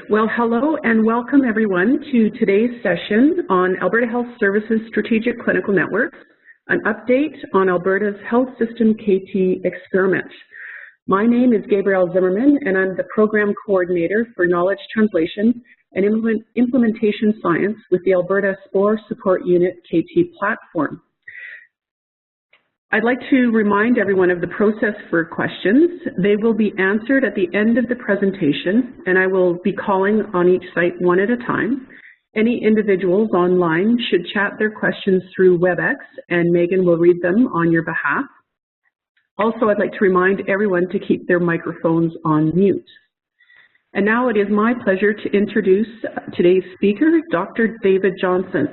Well, hello and welcome everyone to today's session on Alberta Health Services Strategic Clinical Networks, an update on Alberta's health system KT experiment. My name is Gabrielle Zimmerman and I'm the Program Coordinator for Knowledge Translation and Implementation Science with the Alberta Spore Support Unit KT platform. I'd like to remind everyone of the process for questions. They will be answered at the end of the presentation, and I will be calling on each site one at a time. Any individuals online should chat their questions through WebEx, and Megan will read them on your behalf. Also, I'd like to remind everyone to keep their microphones on mute. And now it is my pleasure to introduce today's speaker, Dr. David Johnson.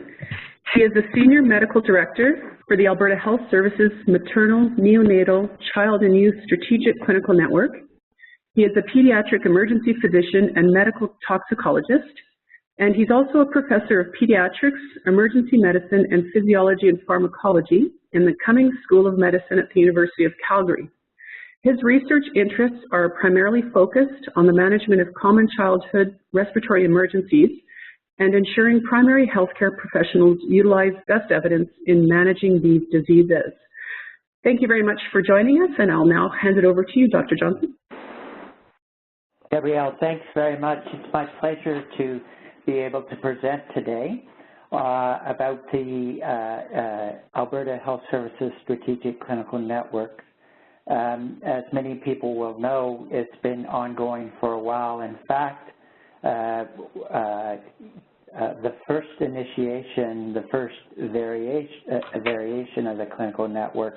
He is the Senior Medical Director for the Alberta Health Services Maternal, Neonatal, Child and Youth Strategic Clinical Network. He is a pediatric emergency physician and medical toxicologist, and he's also a Professor of Pediatrics, Emergency Medicine and Physiology and Pharmacology in the Cummings School of Medicine at the University of Calgary. His research interests are primarily focused on the management of common childhood respiratory emergencies and ensuring primary healthcare professionals utilize best evidence in managing these diseases. Thank you very much for joining us, and I'll now hand it over to you, Dr. Johnson. Gabrielle, thanks very much. It's my pleasure to be able to present today about the Alberta Health Services Strategic Clinical Network. As many people will know, it's been ongoing for a while. In fact, the first initiation, the first variation of the clinical network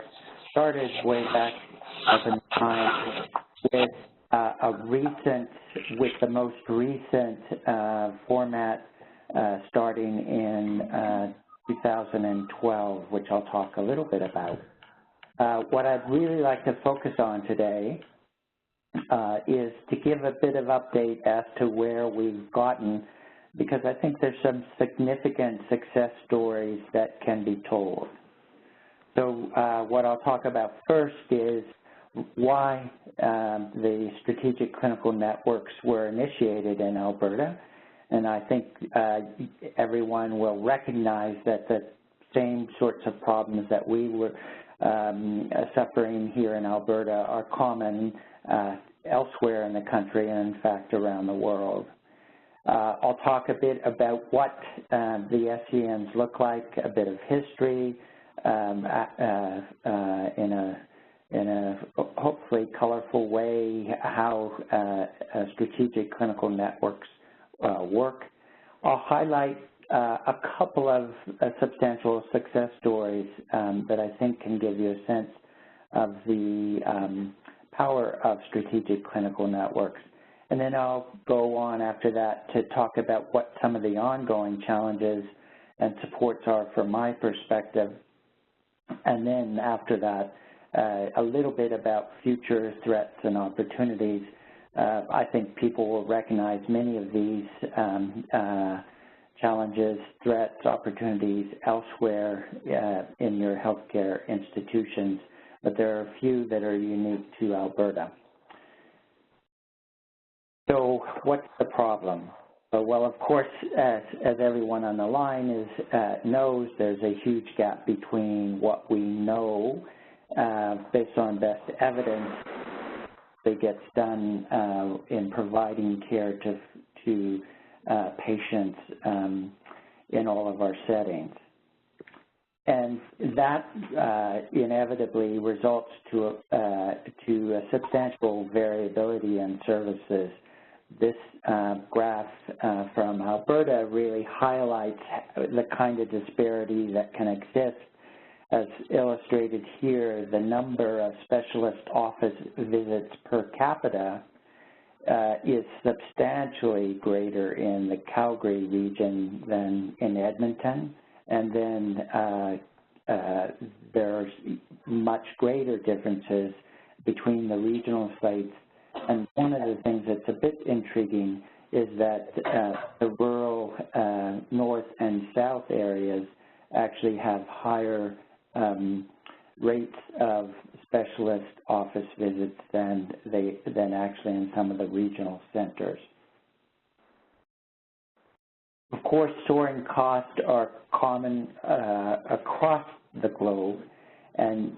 started way back in time with the most recent format starting in 2012, which I'll talk a little bit about. What I'd really like to focus on today is to give a bit of update as to where we've gotten, because I think there's some significant success stories that can be told. So what I'll talk about first is why the strategic clinical networks were initiated in Alberta, and I think everyone will recognize that the same sorts of problems that we were suffering here in Alberta are common elsewhere in the country and in fact around the world. I'll talk a bit about what the SCNs look like, a bit of history in a hopefully colorful way, how strategic clinical networks work. I'll highlight a couple of substantial success stories that I think can give you a sense of the power of strategic clinical networks. And then I'll go on after that to talk about what some of the ongoing challenges and supports are from my perspective. And then after that, a little bit about future threats and opportunities. I think people will recognize many of these challenges, threats, opportunities elsewhere in your healthcare institutions, but there are a few that are unique to Alberta. So what's the problem? Well, of course, as everyone on the line knows, there's a huge gap between what we know based on best evidence that gets done in providing care to patients in all of our settings. And that inevitably results to a substantial variability in services. This graph from Alberta really highlights the kind of disparity that can exist. As illustrated here, the number of specialist office visits per capita is substantially greater in the Calgary region than in Edmonton, and then there's much greater differences between the regional sites. And one of the things that's a bit intriguing is that the rural north and south areas actually have higher rates of specialist office visits than actually in some of the regional centers. course, soaring costs are common across the globe, and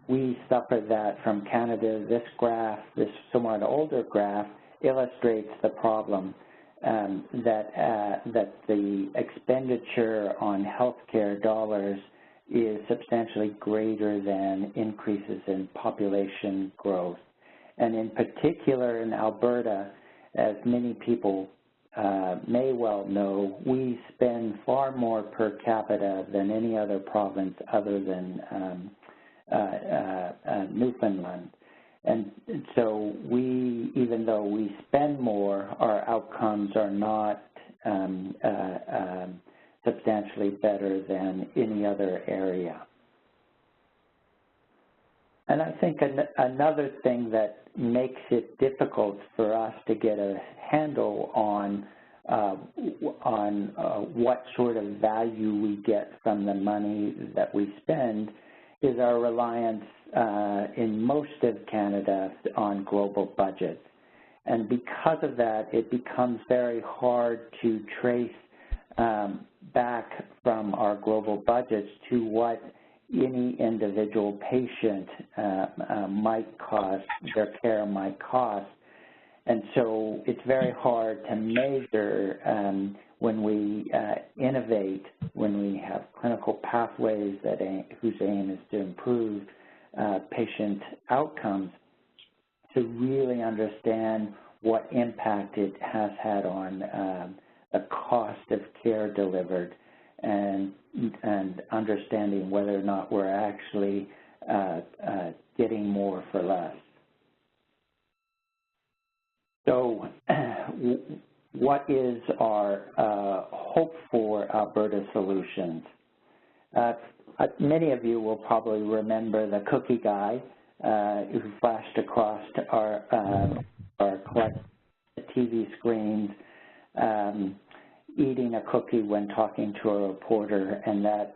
we suffer that from Canada. This graph, this somewhat older graph, illustrates the problem that the expenditure on healthcare dollars is substantially greater than increases in population growth. And in particular in Alberta, as many people may well know, we spend far more per capita than any other province other than Newfoundland. And so even though we spend more, our outcomes are not substantially better than any other area. And I think another thing that makes it difficult for us to get a handle on what sort of value we get from the money that we spend is our reliance in most of Canada on global budgets. And because of that, it becomes very hard to trace back from our global budgets to what any individual patient might cost, their care might cost. And so it's very hard to measure when we innovate, when we have clinical pathways whose aim is to improve patient outcomes, to really understand what impact it has had on the cost of care delivered, and understanding whether or not we're actually getting more for less. So what is our hope for Alberta solutions? Many of you will probably remember the cookie guy who flashed across our collective TV screens, eating a cookie when talking to a reporter, and that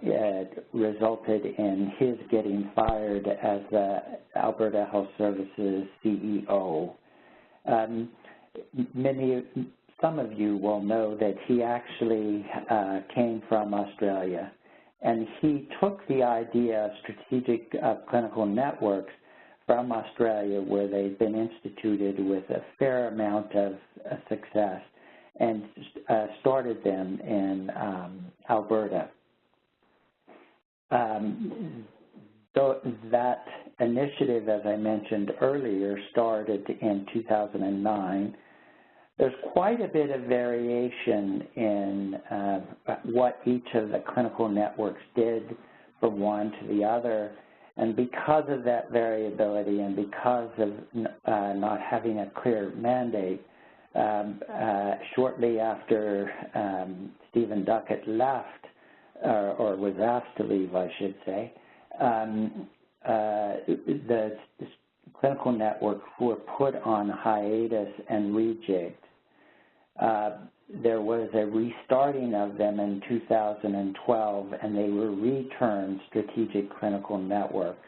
resulted in his getting fired as the Alberta Health Services CEO. Some of you will know that he actually came from Australia, and he took the idea of strategic clinical networks from Australia, where they've been instituted with a fair amount of success, and started them in Alberta. So that initiative, as I mentioned earlier, started in 2009. There's quite a bit of variation in what each of the clinical networks did from one to the other. And because of that variability and because of not having a clear mandate, shortly after Stephen Duckett left, or was asked to leave, I should say, the clinical networks were put on hiatus and rejigged. There was a restarting of them in 2012, and they were returned strategic clinical networks.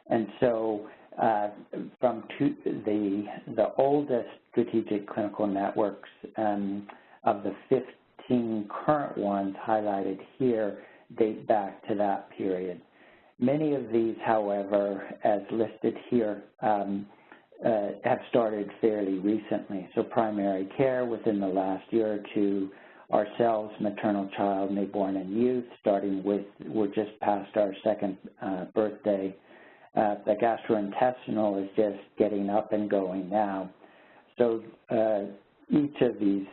And so from the oldest strategic clinical networks of the 15 current ones highlighted here date back to that period. Many of these, however, as listed here, have started fairly recently. So primary care within the last year or two, ourselves, maternal, child, newborn, and youth, starting with, we're just past our second birthday. The gastrointestinal is just getting up and going now. So each of these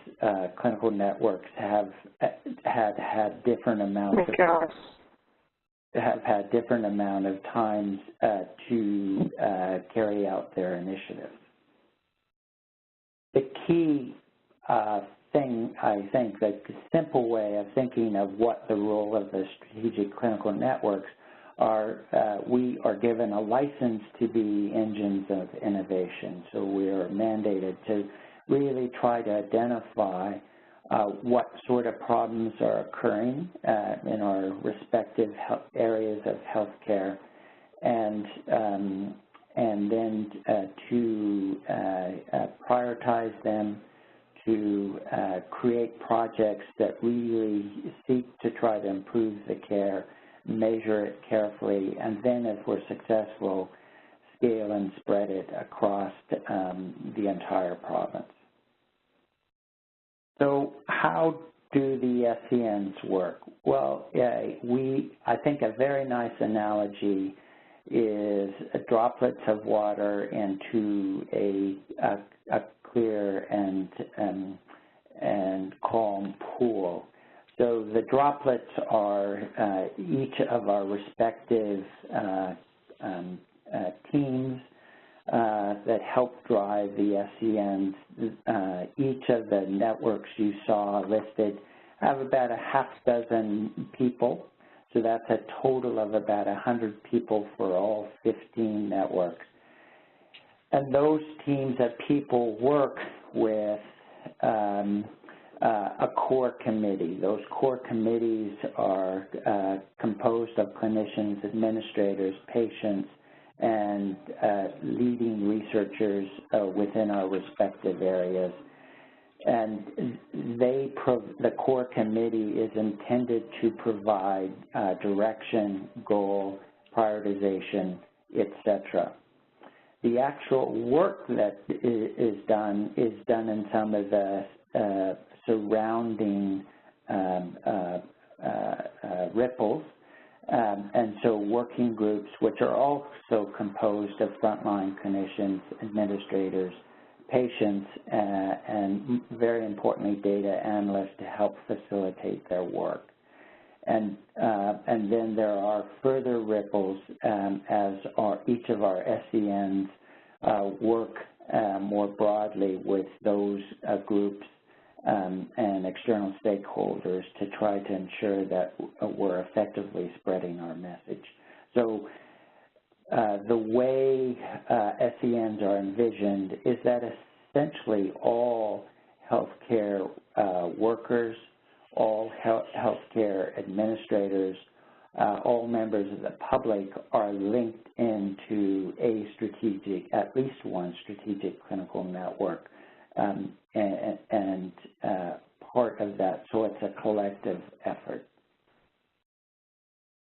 clinical networks have had different amounts had different amount of times to carry out their initiatives. The key thing, I think, the simple way of thinking of what the role of the strategic clinical networks are, we are given a license to be engines of innovation. So we are mandated to really try to identify what sort of problems are occurring in our respective areas of healthcare, and then to prioritize them, to create projects that really seek to try to improve the care, measure it carefully, and then if we're successful, scale and spread it across the entire province. So how do the SCNs work? Well, I think a very nice analogy is droplets of water into a clear and calm pool. So the droplets are each of our respective teams that help drive the SCNs. Each of the networks you saw listed have about a half dozen people. So that's a total of about 100 people for all 15 networks. And those teams of people work with a core committee. Those core committees are composed of clinicians, administrators, patients, and leading researchers within our respective areas. And the core committee is intended to provide direction, goal, prioritization, etc. The actual work that is done in some of the surrounding ripples, and so working groups, which are also composed of frontline clinicians, administrators, patients, and very importantly, data analysts to help facilitate their work. And then there are further ripples as each of our SCNs work more broadly with those groups and external stakeholders to try to ensure that we're effectively spreading our message. So the way SCNs are envisioned is that essentially all healthcare workers, all healthcare administrators, all members of the public are linked into at least one strategic clinical network, and part of that, so it's a collective effort.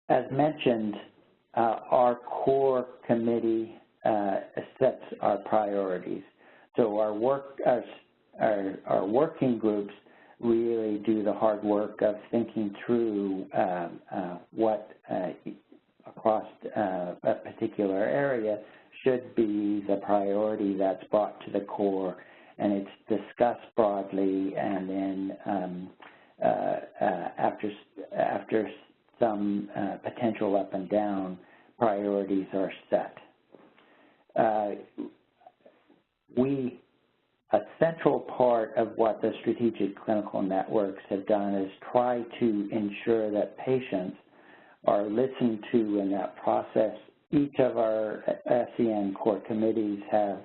As mentioned, our core committee sets our priorities. So our working groups really do the hard work of thinking through what across a particular area should be the priority that's brought to the core, and it's discussed broadly, and then after some potential up and down, priorities are set. A central part of what the strategic clinical networks have done is try to ensure that patients are listened to in that process. Each of our SCN core committees have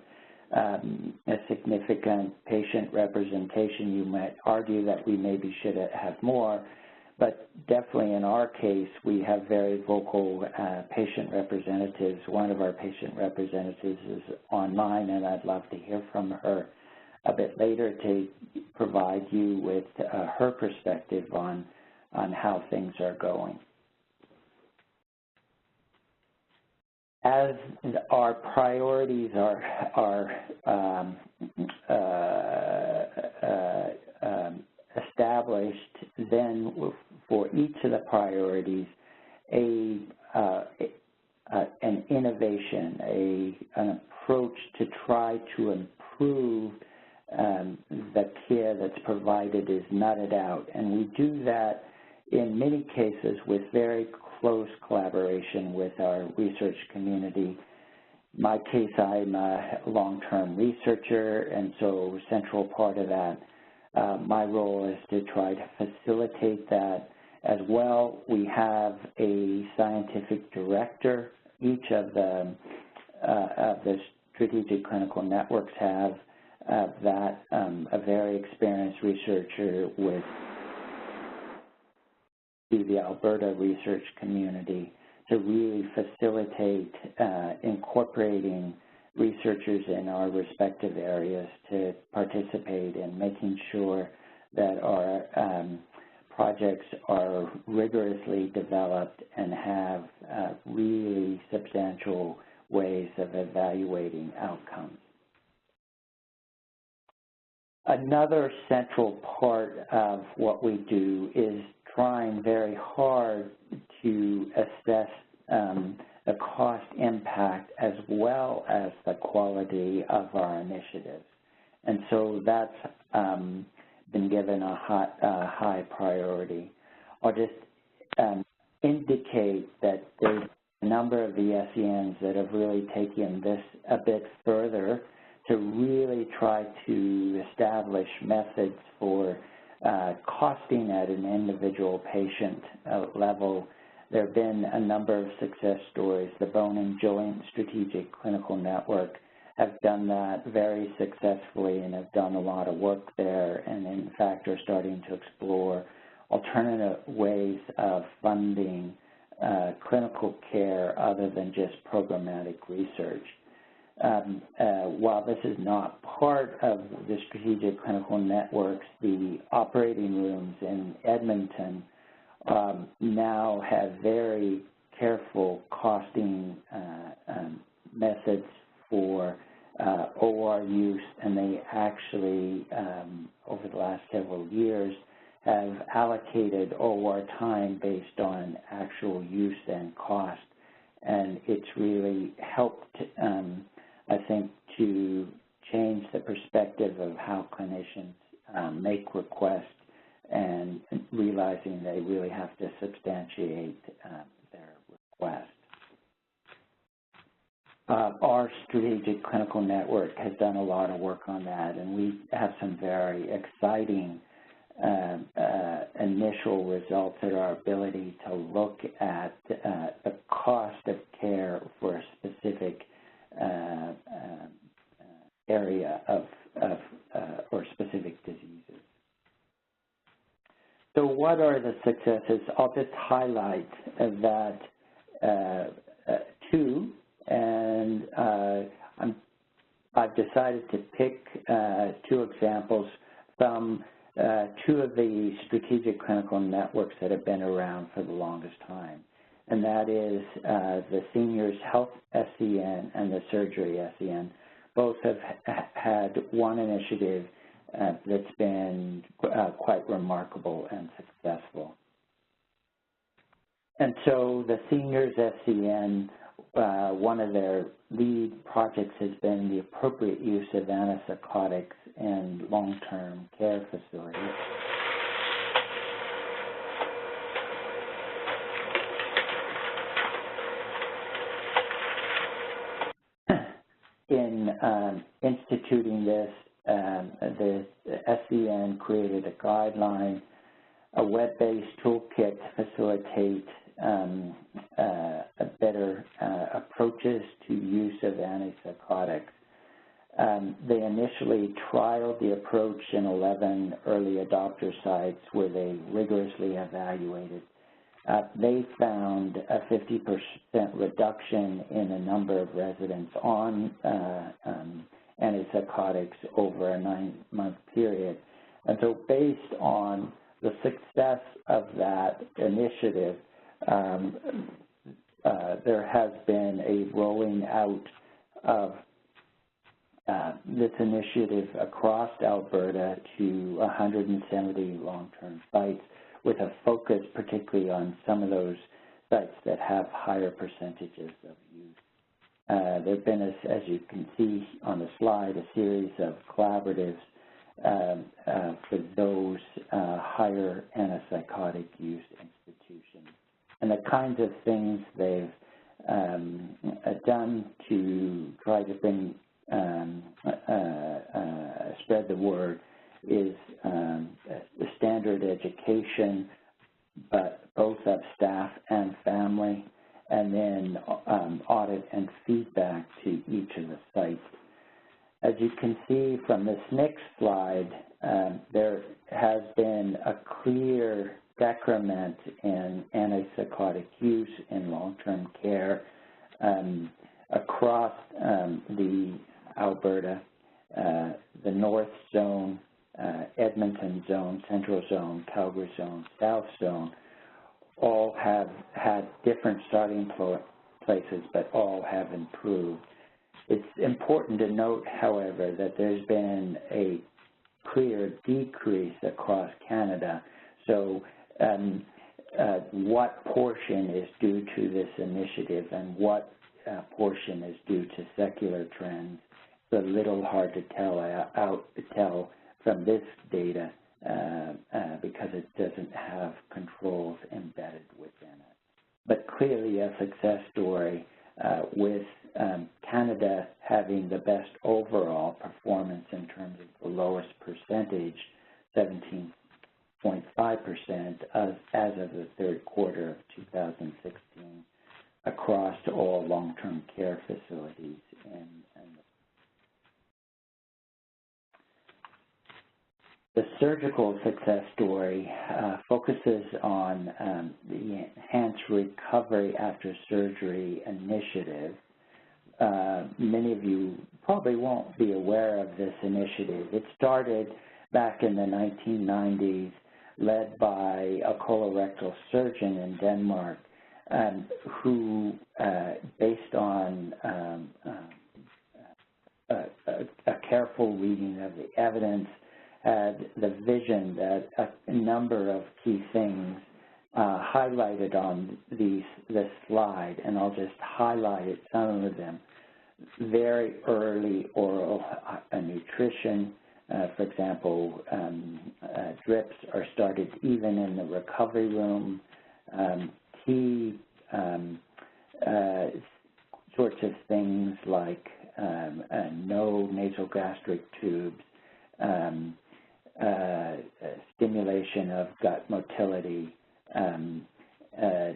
a significant patient representation. You might argue that we maybe should have more, but definitely in our case, we have very vocal patient representatives. One of our patient representatives is online, and I'd love to hear from her a bit later to provide you with her perspective on how things are going. As our priorities are established, then for each of the priorities, an innovation, an approach to try to improve the care that's provided is nutted out. And we do that in many cases with very close collaboration with our research community. In my case, I'm a long-term researcher, and so a central part of that, my role is to try to facilitate that. As well, we have a scientific director. Each of the strategic clinical networks have that, a very experienced researcher with the Alberta research community to really facilitate incorporating researchers in our respective areas to participate in making sure that our projects are rigorously developed and have really substantial ways of evaluating outcomes. Another central part of what we do is trying very hard to assess the cost impact as well as the quality of our initiatives. And so that's been given a high priority. I'll just indicate that there's a number of the SCNs that have really taken this a bit further to really try to establish methods for costing at an individual patient level. There have been a number of success stories. The Bone and Joint Strategic Clinical Network have done that very successfully and have done a lot of work there, and in fact are starting to explore alternative ways of funding clinical care other than just programmatic research. While this is not part of the strategic clinical networks, the operating rooms in Edmonton now have very careful costing methods for OR use, and they actually, over the last several years, have allocated OR time based on actual use and cost, and it's really helped, I think, to change the perspective of how clinicians make requests and realizing they really have to substantiate their request. Our strategic clinical network has done a lot of work on that, and we have some very exciting initial results at our ability to look at the cost of care for a specific area or specific diseases. So what are the successes? I'll just highlight that two, and I've decided to pick two examples from two of the strategic clinical networks that have been around for the longest time, and that is the Seniors Health SCN and the Surgery SCN. Both have had one initiative that's been quite remarkable and successful. And so the Seniors SCN, one of their lead projects has been the appropriate use of antipsychotics in long-term care facilities. In instituting this, the SCN created a guideline, a web-based toolkit to facilitate better approaches to use of antipsychotics. They initially trialed the approach in 11 early adopter sites where they rigorously evaluated. They found a 50% reduction in the number of residents on antipsychotics over a 9-month period. And so based on the success of that initiative, there has been a rolling out of this initiative across Alberta to 170 long-term sites, with a focus particularly on some of those sites that have higher percentages of use. There have been, as you can see on the slide, a series of collaboratives for those higher antipsychotic use institutions. And the kinds of things they've done to try to bring, spread the word is the standard education, but both of staff and family, and then audit and feedback to each of the sites. As you can see from this next slide, there has been a clear decrement in antipsychotic use in long-term care. across the Alberta, the North Zone, Edmonton Zone, Central Zone, Calgary Zone, South Zone, all have had different starting places, but all have improved. It's important to note, however, that there's been a clear decrease across Canada. So what portion is due to this initiative and what portion is due to secular trends? It's a little hard to tell from this data because it doesn't have controls embedded within it. But clearly a success story with Canada having the best overall performance in terms of the lowest percentage, 17.5% as of the third quarter of 2016 across all long-term care facilities. The surgical success story focuses on the Enhanced Recovery After Surgery initiative. Many of you probably won't be aware of this initiative. It started back in the 1990s, led by a colorectal surgeon in Denmark who, based on a careful reading of the evidence, had the vision that a number of key things highlighted on this slide, and I'll just highlight some of them. Very early oral nutrition, for example, drips are started even in the recovery room. Key sorts of things like no nasogastric tubes, stimulation of gut motility,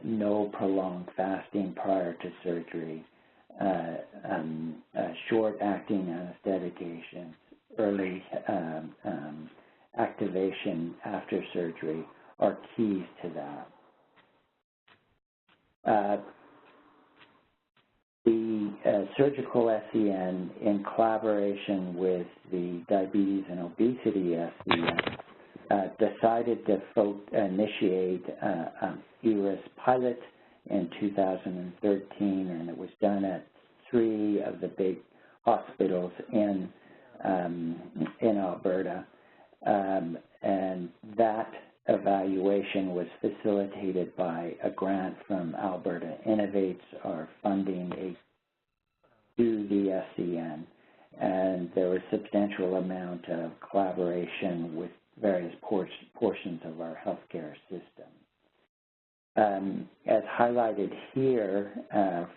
no prolonged fasting prior to surgery, short-acting anesthetic agents, early activation after surgery are keys to that. The surgical SCN, in collaboration with the Diabetes and Obesity SCN, decided to initiate a ERIS pilot in 2013, and it was done at 3 of the big hospitals in Alberta. And that evaluation was facilitated by a grant from Alberta Innovates, our funding to the SCN, and there was a substantial amount of collaboration with various portions of our healthcare system. As highlighted here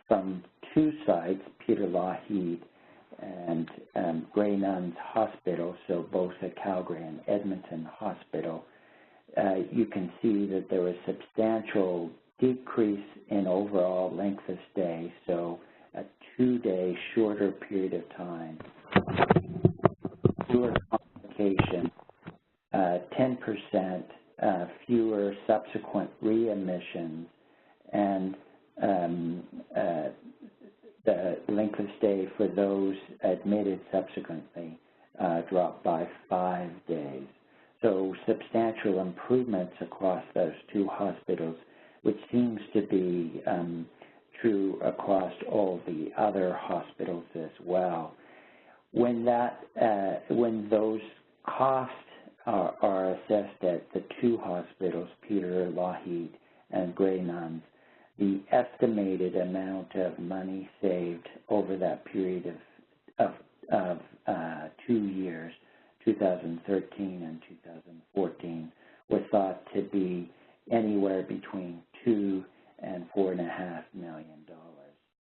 from 2 sites, Peter Lougheed and Grey Nuns Hospital, so both at Calgary and Edmonton Hospital, you can see that there was substantial decrease in overall length of stay, so a 2-day shorter period of time, fewer complications, 10% fewer subsequent readmissions, and the length of stay for those admitted subsequently dropped by 5 days. So substantial improvements across those 2 hospitals, which seems to be true across all the other hospitals as well. When those costs are assessed at the 2 hospitals, Peter Lougheed and Grey Nuns, the estimated amount of money saved over that period of 2 years, 2013 and 2014, was thought to be anywhere between $2 and $4.5 million.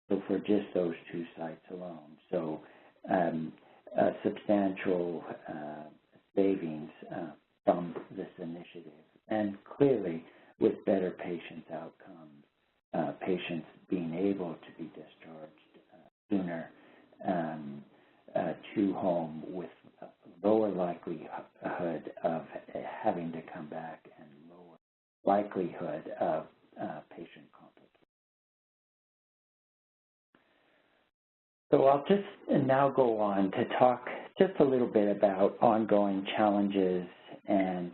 So for just those 2 sites alone, so a substantial savings from this initiative, and clearly with better patient outcomes, patients being able to be discharged sooner to home with lower likelihood of having to come back and lower likelihood of patient complications. So I'll just now go on to talk just a little bit about ongoing challenges and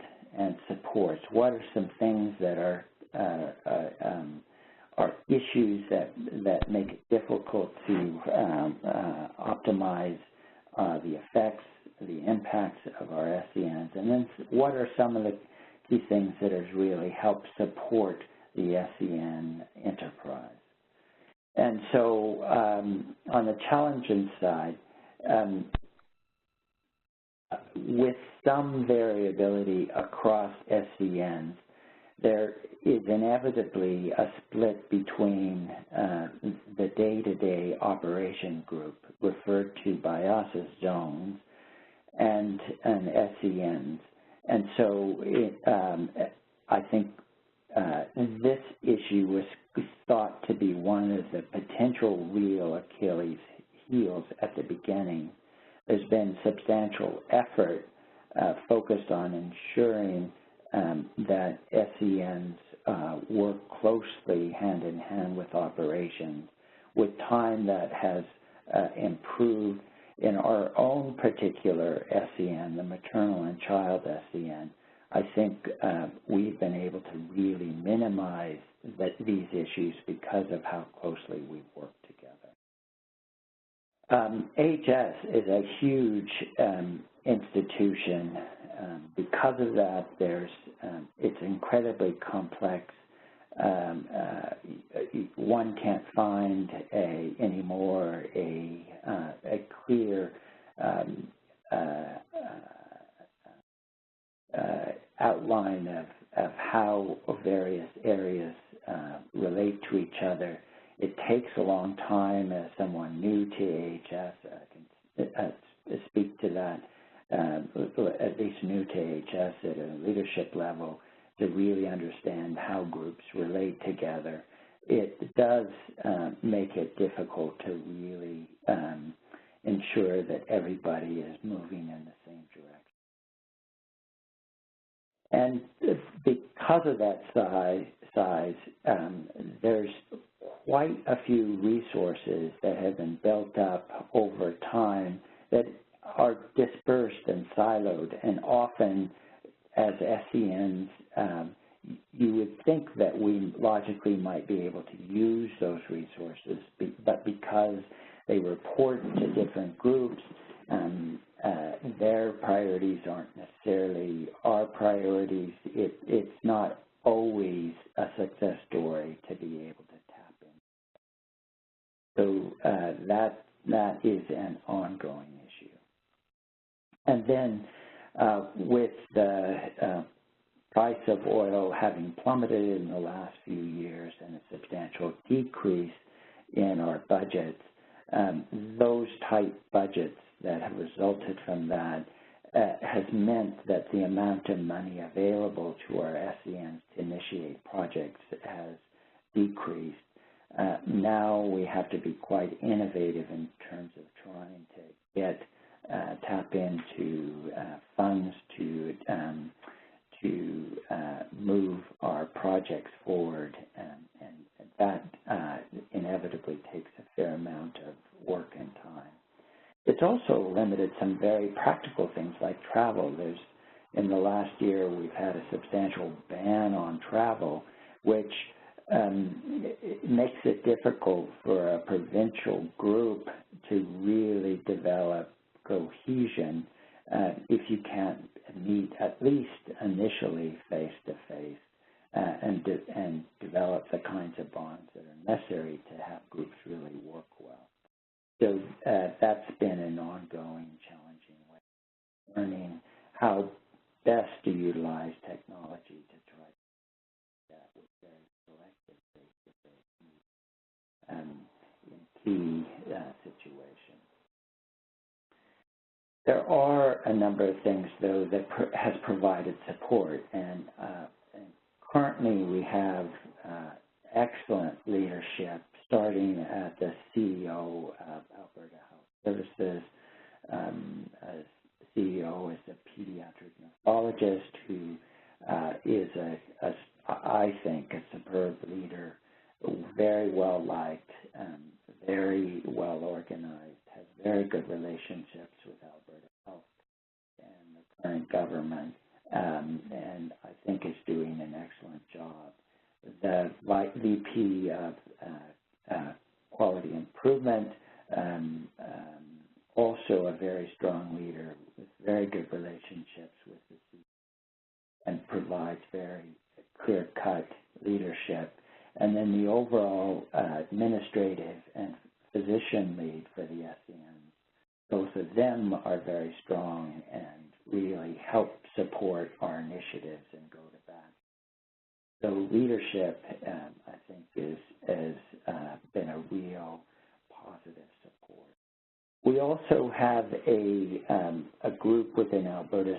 supports. What are some things that are issues that make it difficult to optimize the effects, the impacts of our SCNs, and then what are some of the key things that has really helped support the SCN enterprise. And so on the challenging side, with some variability across SCNs, there is inevitably a split between the day-to-day operation group, referred to by us as zones, and SCNs. And so I think this issue was thought to be one of the potential real Achilles heels at the beginning. There's been substantial effort focused on ensuring that SCNs work closely hand in hand with operations. With time, that has improved. In our own particular SCN, the maternal and child SCN, I think we've been able to really minimize these issues because of how closely we've worked together. AHS is a huge institution. Because of that, it's incredibly complex. One can't find anymore a clear outline of how various areas relate to each other. It takes a long time as someone new to AHS, I can speak to that, at least new to AHS at a leadership level, to really understand how groups relate together. It does make it difficult to really ensure that everybody is moving in the same direction. And because of that size, there's quite a few resources that have been built up over time that are dispersed and siloed, and often as SCNs, you would think that we logically might be able to use those resources, but because they report to different groups, their priorities aren't necessarily our priorities. It's not always a success story to be able to tap in. So that is an ongoing issue. And then with the price of oil having plummeted in the last few years and a substantial decrease in our budgets, those tight budgets that have resulted from that has meant that the amount of money available to our SCNs to initiate projects has decreased. Now we have to be quite innovative in terms of trying to tap into funds to move our projects forward, and that inevitably takes a fair amount of work and time. It's also limited some very practical things like travel. In the last year, we've had a substantial ban on travel, which makes it difficult for a provincial group to really develop cohesion if you can't meet, at least initially, face-to-face and develop the kinds of bonds that are necessary to have groups really work well. So that's been an ongoing, challenging way of learning how best to utilize technology to try to do that with very selective face-to-face in key situations. There are a number of things, though, that has provided support, and currently we have excellent leadership, starting at the CEO of Alberta Health Services. CEO is a pediatric nephrologist who is, I think, a superb leader, very well liked, very well organized, has very good relationships with Alberta Health and the current government, and I think is doing an excellent job. The VP of Quality Improvement, also a very strong leader with very good relationships with the C and provides very clear-cut leadership. And then the overall administrative and physician lead for the SCN, both of them are very strong and really help support our initiatives and go to bat. So leadership, I think, has been a real positive support. We also have a group within Alberta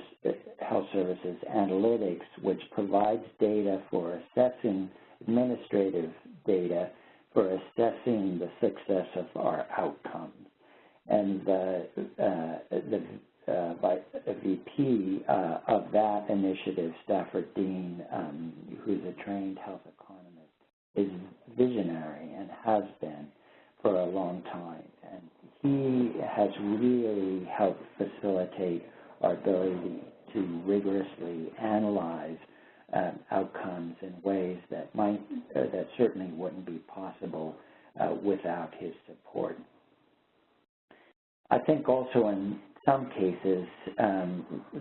Health Services Analytics, which provides data for assessing administrative data for assessing the success of our outcomes. And the VP of that initiative, Stafford Dean, who's a trained health economist, is visionary and has been for a long time. And he has really helped facilitate our ability to rigorously analyze outcomes in ways that certainly wouldn't be possible without his support. I think also in some cases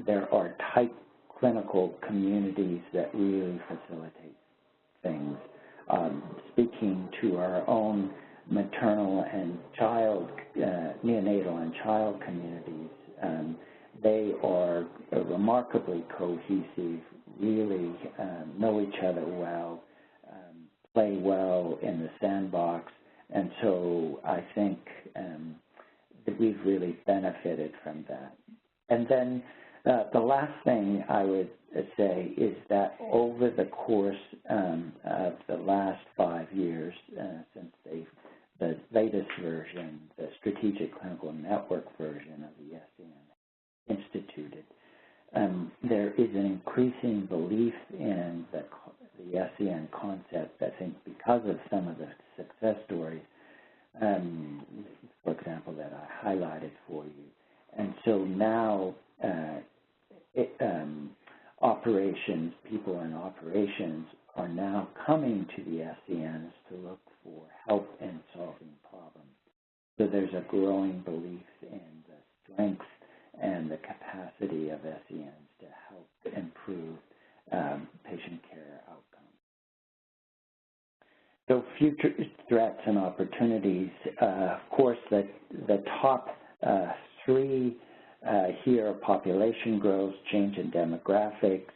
there are tight clinical communities that really facilitate things. Speaking to our own maternal and neonatal and child communities, they are remarkably cohesive, really know each other well, play well in the sandbox, and so I think that we've really benefited from that. And then the last thing I would say is that over the course of the last 5 years, since the latest version, the Strategic Clinical Network version of the SCN instituted, there is an increasing belief in the SCN concept, I think, because of some of the success stories, for example, that I highlighted for you. And so now operations, people in operations are now coming to the SCNs to look for help in solving problems. So there's a growing belief in the strength and the capacity of SCNs to help improve patient care outcomes. So future threats and opportunities, of course, the top three here are population growth, change in demographics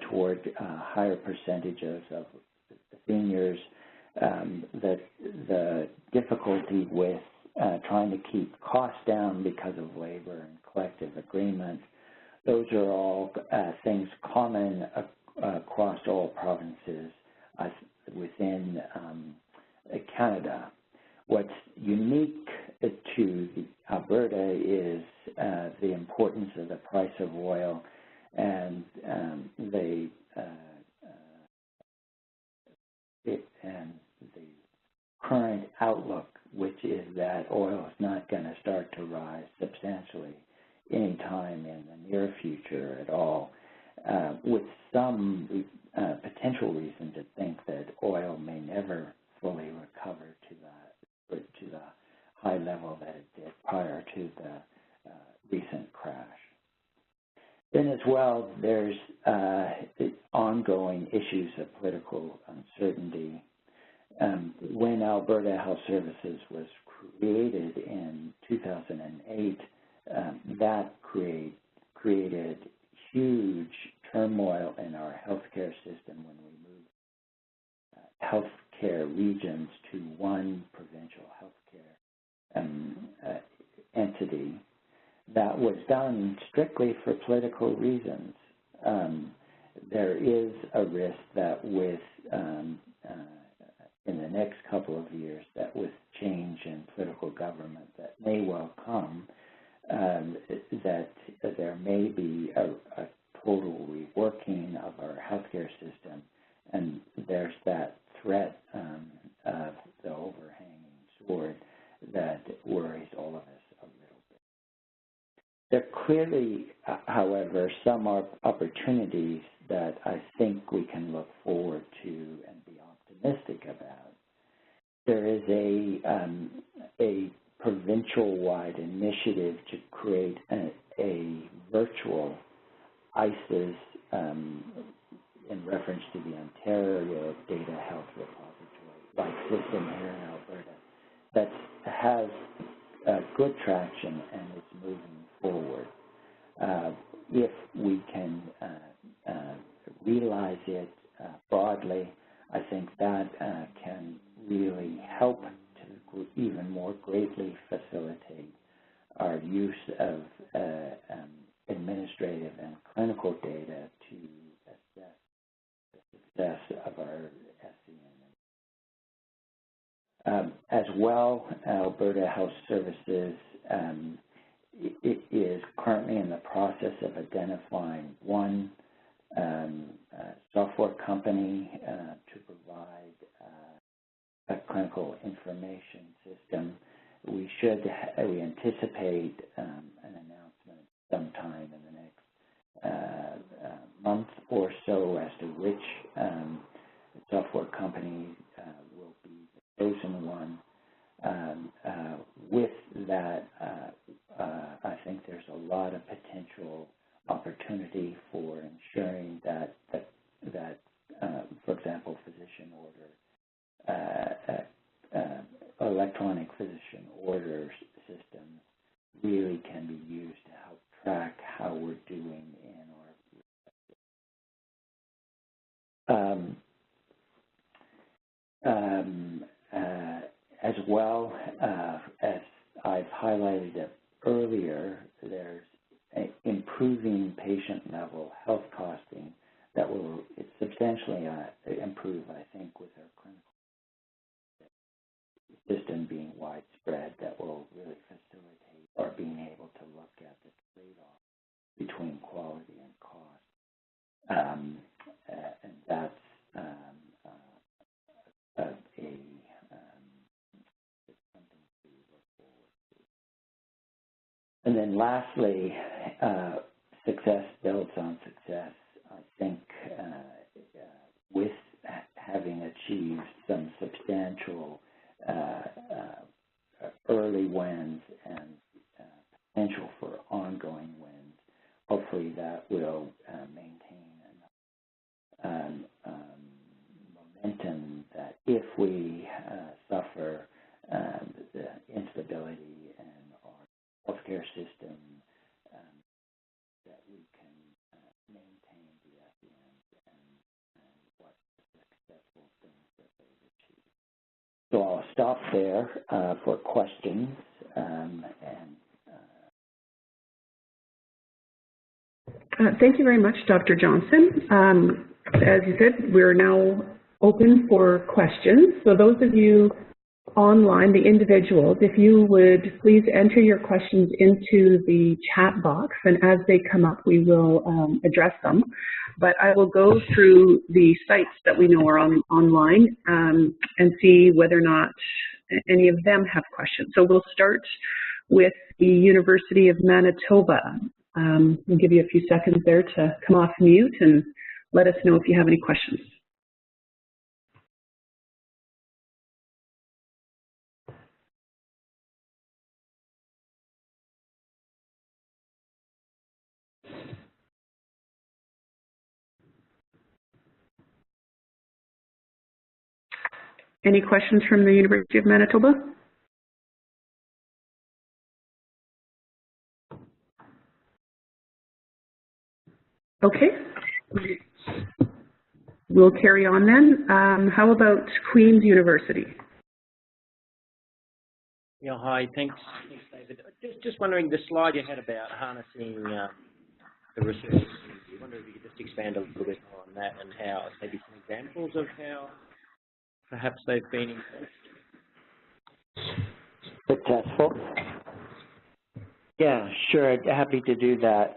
toward higher percentages of seniors, the difficulty with trying to keep costs down because of labor and collective agreement. Those are all things common across all provinces within Canada. What's unique to Alberta is the importance of the price of oil and the current outlook, which is that oil is not going to start to rise substantially anytime in the near future at all, with some potential reason to think that oil may never fully recover to the high level that it did prior to the recent crash. Then as well, there's ongoing issues of political uncertainty. When Alberta Health Services was created in 2008, that created huge turmoil in our healthcare system when we moved healthcare regions to one provincial healthcare entity. That was done strictly for political reasons. There is a risk that with in the next couple of years, that with change in political government that may well come, that there may be a total reworking of our healthcare system, and there's that threat of the overhanging sword clearly, however, some opportunities that I think we can look forward to and be optimistic about. There is a provincial-wide initiative to create a virtual ICES in reference to the Ontario Data Health Repository-like system here in Alberta that has good traction and is moving forward. If we can realize it broadly, I think that can really help to even more greatly facilitate our use of administrative and clinical data to assess the success of our SCN. As well, Alberta Health Services is currently in the process of identifying one software company to provide a clinical information system. We anticipate an announcement sometime in the next month or so as to which software company will be the chosen one. With that, I think there's a lot of potential opportunity for ensuring that for example, physician order, electronic physician order systems really can be used to help track how we're doing in our as well, as I've highlighted earlier, there's improving patient-level health costing that will substantially improve, I think, with our clinical system being widespread, that will really facilitate our being able to look at the trade-off between quality and cost. And that's something to look forward to. And then lastly, success builds on success. I think with having achieved some substantial early wins and potential for ongoing wins, hopefully that will maintain enough momentum that if we suffer the instability in our healthcare system, that we can maintain the SCNs and what the successful things that they've achieved. So I'll stop there for questions Thank you very much, Dr. Johnson. As you said, we're now open for questions. So those of you online, the individuals, if you would please enter your questions into the chat box, and as they come up, we will address them. But I will go through the sites that we know are online and see whether or not any of them have questions. So we'll start with the University of Manitoba. We'll give you a few seconds there to come off mute and let us know if you have any questions. Any questions from the University of Manitoba? Okay. We'll carry on then. How about Queen's University? Yeah, hi. Thanks, David. Just wondering, the slide you had about harnessing the research. I wonder if you could just expand a little bit more on that and how, maybe some examples of how perhaps they've been successful. Yeah, sure. Happy to do that.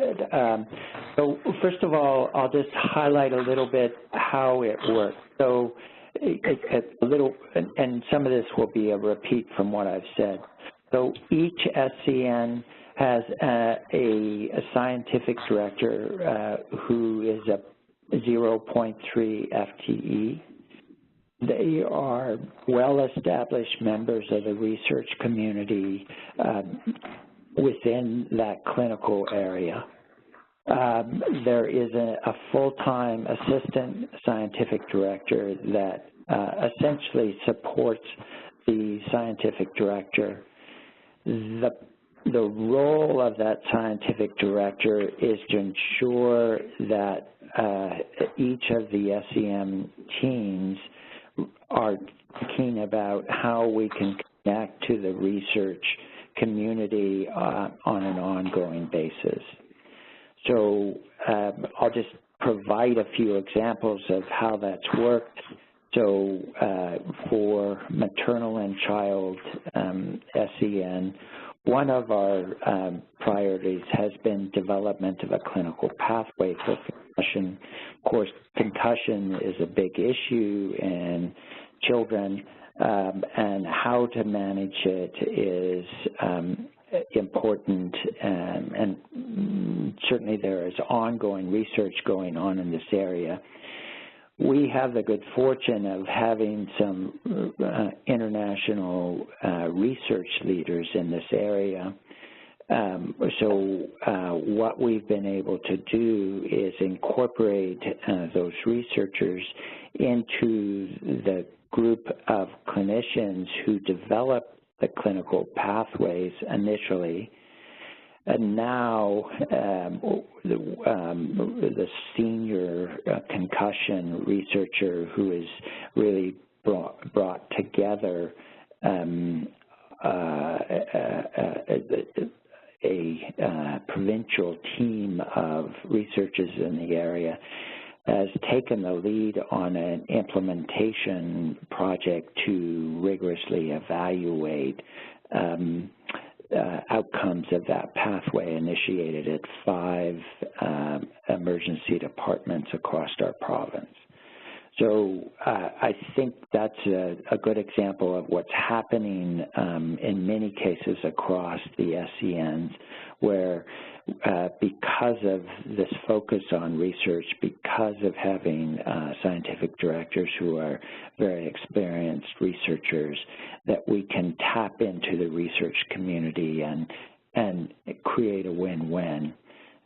So first of all, I'll just highlight a little bit how it works. So a little, and some of this will be a repeat from what I've said. So each SCN has a scientific director who is a 0.3 FTE. They are well-established members of the research community within that clinical area. There is a full-time assistant scientific director that essentially supports the scientific director. The role of that scientific director is to ensure that each of the SCN teams are thinking about how we can connect to the research community on an ongoing basis. So I'll just provide a few examples of how that's worked. So for maternal and child SCN, one of our priorities has been development of a clinical pathway for concussion. Of course, concussion is a big issue in children, and how to manage it is important, and certainly there is ongoing research going on in this area. We have the good fortune of having some international research leaders in this area. So what we've been able to do is incorporate those researchers into the group of clinicians who develop the clinical pathways initially. And now the senior concussion researcher who has really brought together a provincial team of researchers in the area has taken the lead on an implementation project to rigorously evaluate outcomes of that pathway initiated at 5 emergency departments across our province. So I think that's a good example of what's happening in many cases across the SCNs, where because of this focus on research, because of having scientific directors who are very experienced researchers, that we can tap into the research community and create a win-win.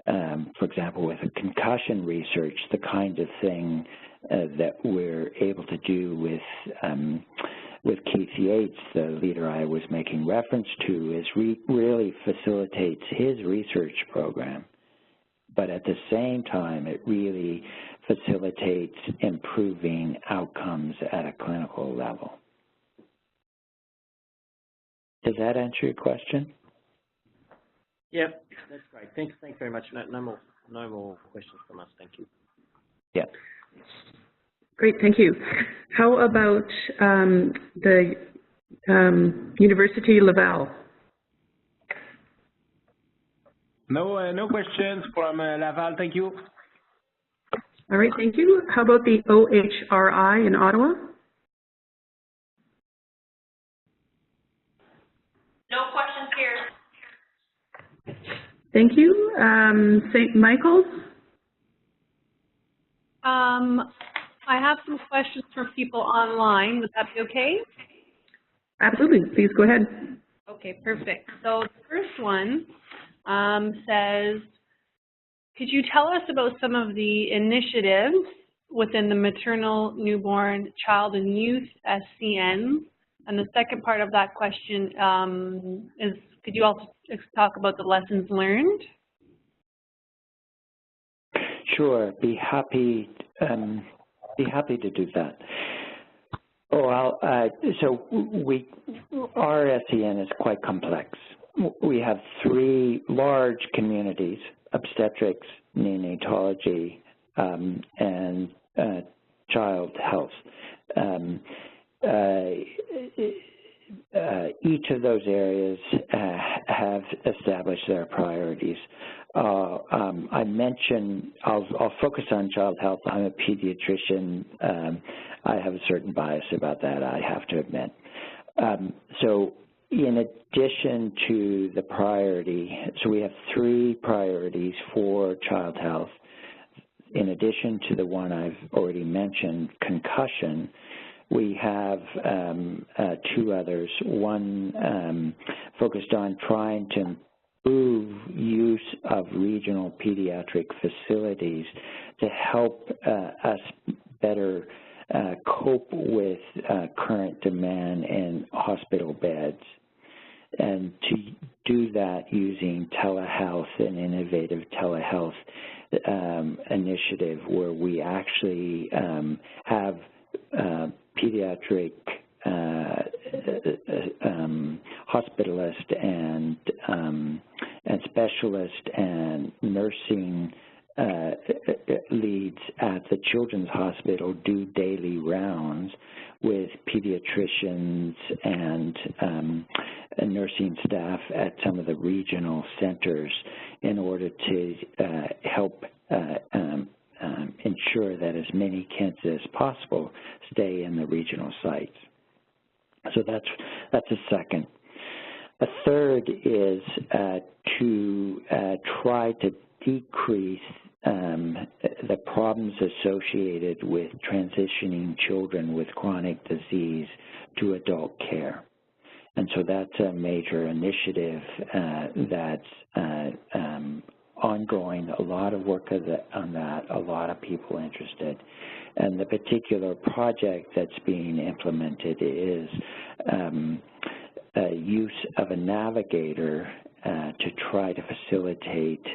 For example, with concussion research, the kind of thing that we're able to do with Keith Yates, the leader I was making reference to, is really facilitates his research program, but at the same time, it really facilitates improving outcomes at a clinical level. Does that answer your question? Yeah, that's great. Thanks very much. No more questions from us. Thank you. Yeah. Great, thank you. How about the University Laval? No questions from Laval, thank you. All right, thank you. How about the OHRI in Ottawa? No questions here. Thank you. St. Michael's? I have some questions from people online. Would that be okay? Absolutely. Please go ahead. Okay, perfect. So the first one says, could you tell us about some of the initiatives within the maternal, newborn, child, and youth SCN? And the second part of that question is, could you also talk about the lessons learned? Sure, be happy to do that. So our SCN is quite complex. We have 3 large communities: obstetrics, neonatology, and child health. Each of those areas have established their priorities. I mentioned, I'll focus on child health. I'm a pediatrician. I have a certain bias about that, I have to admit. So in addition to the priority, so we have 3 priorities for child health. In addition to the one I've already mentioned, concussion, we have 2 others. One focused on trying to improve use of regional pediatric facilities to help us better cope with current demand in hospital beds, and to do that using telehealth and innovative telehealth initiative where we actually have pediatric hospitalist and specialist and nursing leads at the Children's Hospital do daily rounds with pediatricians and nursing staff at some of the regional centers in order to help ensure that as many kids as possible stay in the regional sites. So that's a second. A third is to try to decrease the problems associated with transitioning children with chronic disease to adult care. And so that's a major initiative that's ongoing, a lot of work on that, a lot of people interested. And the particular project that's being implemented is use of a navigator to try to facilitate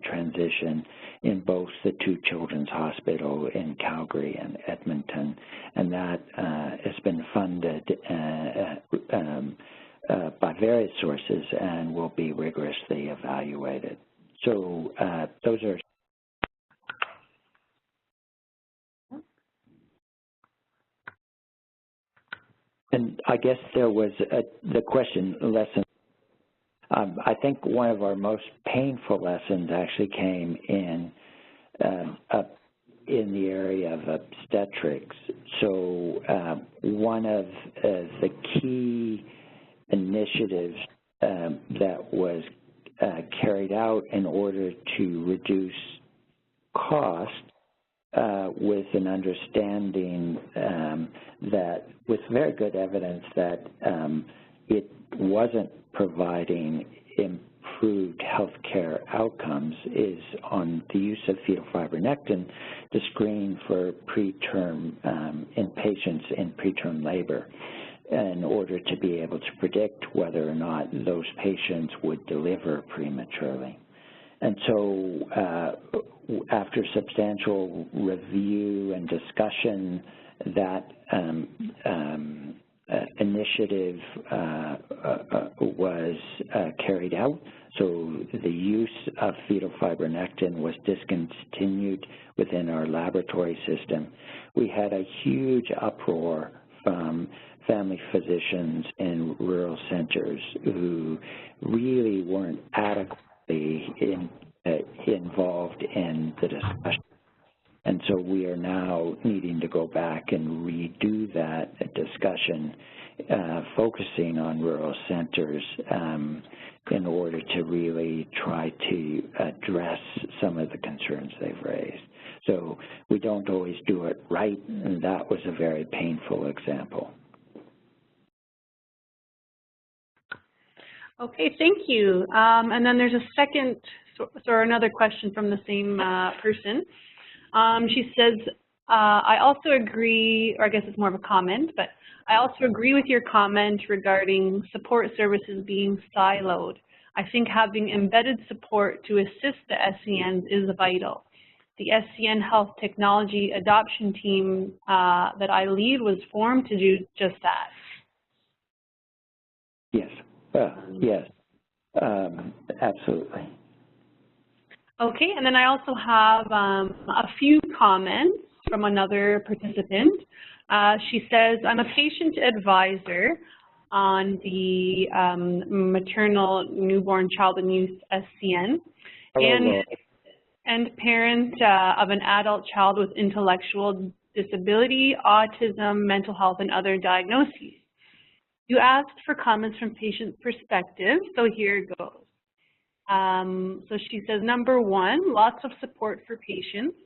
transition in both the 2 children's hospitals in Calgary and Edmonton, and that has been funded by various sources and will be rigorously evaluated. So those are. And I guess there was the question lesson. I think one of our most painful lessons actually came in in the area of obstetrics. So one of the key initiatives that was carried out in order to reduce cost with an understanding that, with very good evidence that it wasn't providing improved healthcare outcomes, is on the use of fetal fibronectin to screen for preterm in patients in preterm labor in order to be able to predict whether or not those patients would deliver prematurely. And so after substantial review and discussion, that initiative was carried out. So the use of fetal fibronectin was discontinued within our laboratory system. We had a huge uproar from family physicians in rural centers who really weren't adequately involved in the discussion. And so we are now needing to go back and redo that discussion, focusing on rural centers in order to really try to address some of the concerns they've raised. So we don't always do it right, and that was a very painful example. Okay, thank you. And then there's a second, or another question from the same person. She says, I also agree, or I guess it's more of a comment, but I also agree with your comment regarding support services being siloed. I think having embedded support to assist the SCNs is vital. The SCN Health Technology Adoption Team that I lead was formed to do just that. Yes, yes, absolutely. Okay, and then I also have a few comments from another participant. She says, I'm a patient advisor on the maternal, newborn, child and youth SCN, and parent of an adult child with intellectual disability, autism, mental health, and other diagnoses. You asked for comments from patient perspective, so here it goes. So she says, number one, lots of support for patients,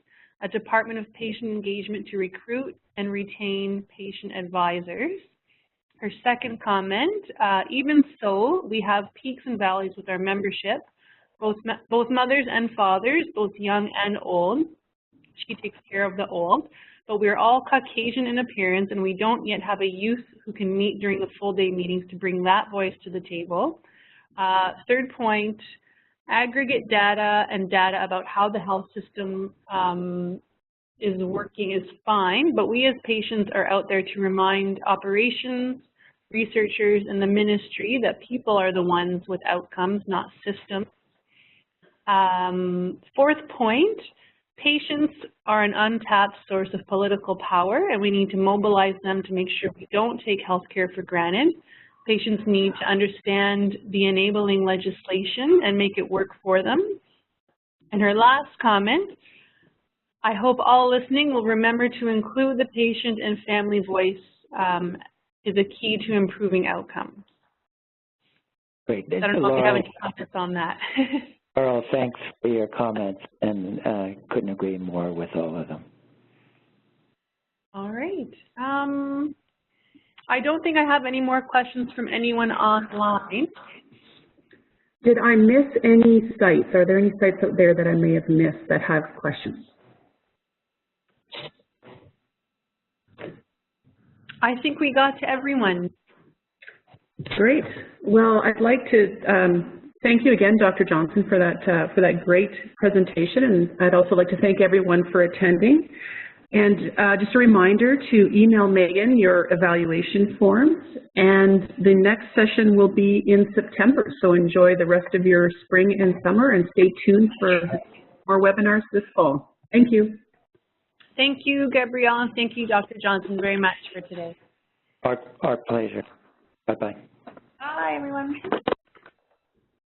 a Department of Patient Engagement to recruit and retain patient advisors. Her second comment, even so, we have peaks and valleys with our membership, both mothers and fathers, both young and old. She takes care of the old, but we're all Caucasian in appearance and we don't yet have a youth who can meet during the full day meetings to bring that voice to the table. Third point, aggregate data and data about how the health system is working is fine, but we as patients are out there to remind operations, researchers, and the ministry that people are the ones with outcomes, not systems. Fourth point, patients are an untapped source of political power, and we need to mobilize them to make sure we don't take healthcare for granted. Patients need to understand the enabling legislation and make it work for them. And her last comment, I hope all listening will remember to include the patient and family voice is a key to improving outcomes. Great. I don't know if you have any comments on that. Laurel, thanks for your comments, and couldn't agree more with all of them. All right. I don't think I have any more questions from anyone online. Did I miss any sites? Are there any sites out there that I may have missed that have questions? I think we got to everyone. Great. Well, I'd like to thank you again, Dr. Johnson, for that great presentation, and I'd also like to thank everyone for attending. And just a reminder to email Megan your evaluation forms, and the next session will be in September, so enjoy the rest of your spring and summer, and stay tuned for more webinars this fall. Thank you. Thank you, Gabrielle, and thank you, Dr. Johnson, very much for today. Our pleasure. Bye-bye. Bye, everyone.